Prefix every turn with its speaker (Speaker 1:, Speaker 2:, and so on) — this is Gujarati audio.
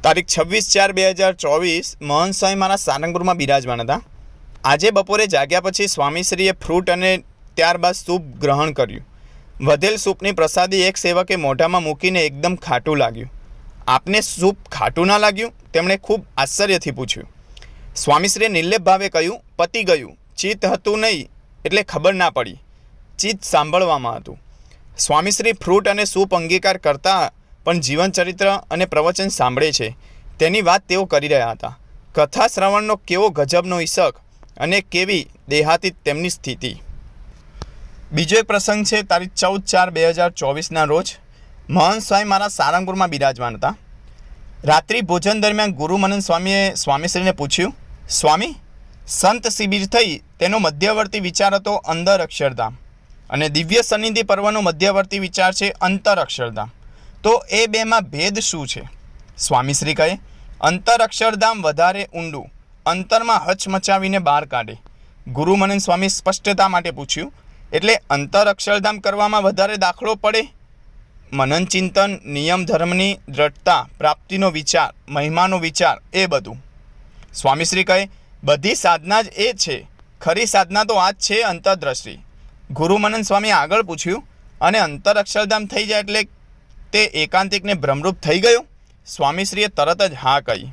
Speaker 1: તારીખ 26/4/2024 મહંત સ્વામી મારા સારંગપુરમાં બિરાજમાન હતા. આજે બપોરે જાગ્યા પછી સ્વામીશ્રીએ ફ્રૂટ અને ત્યારબાદ સૂપ ગ્રહણ કર્યું. વધેલ સૂપની પ્રસાદી એક સેવકે મોઢામાં મૂકીને એકદમ ખાટું લાગ્યું. આપને સૂપ ખાટું ના લાગ્યું? તેમણે ખૂબ આશ્ચર્યથી પૂછ્યું. સ્વામીશ્રીએ નિર્લેપ ભાવે કહ્યું, પતી ગયું. ચિત્ત હતું નહીં એટલે ખબર ના પડી. ચિત્ત સાંભળવામાં હતું. સ્વામીશ્રી ફ્રૂટ અને સૂપ અંગીકાર કરતા પણ જીવનચરિત્ર અને પ્રવચન સાંભળે છે તેની વાત તેઓ કરી રહ્યા હતા. કથા શ્રવણનો કેવો ગજબનો ઈશક અને કેવી દેહાતીત તેમની સ્થિતિ. બીજો એક પ્રસંગ છે. તારીખ 14/4/2024ના રોજ મહંત સ્વામી મારા સારંગપુરમાં બિરાજમાન હતા. રાત્રિ ભોજન દરમિયાન ગુરુમનન સ્વામીએ સ્વામીશ્રીને પૂછ્યું, સ્વામી, સંત શિબિર થઈ તેનો મધ્યવર્તી વિચાર હતો અંદર અક્ષરધામ અને દિવ્ય સન્નિધિ પર્વનો મધ્યવર્તી વિચાર છે અંતર અક્ષરધામ. તો એ બેમાં ભેદ શું છે? સ્વામીશ્રી કહે, અંતર અક્ષરધામ વધારે ઊંડું, અંતરમાં હચમચાવીને બહાર કાઢે. ગુરુમનન સ્વામી સ્પષ્ટતા માટે પૂછ્યું, એટલે અંતર અક્ષરધામ કરવામાં વધારે દાખલો પડે? મનન ચિંતન, નિયમ ધર્મની દ્રઢતા, પ્રાપ્તિનો વિચાર, મહિમાનો વિચાર, એ બધું. સ્વામીશ્રી કહે, બધી સાધના જ એ છે. ખરી સાધના તો આ જ છે, અંતરદ્રષ્ટિ. ગુરુમનન સ્વામી આગળ પૂછ્યું, અને અંતર અક્ષરધામ થઈ જાય એટલે તે એકાંતિકને ભ્રમરૂપ થઈ ગયો? સ્વામીશ્રીએ તરત જ હા કહી.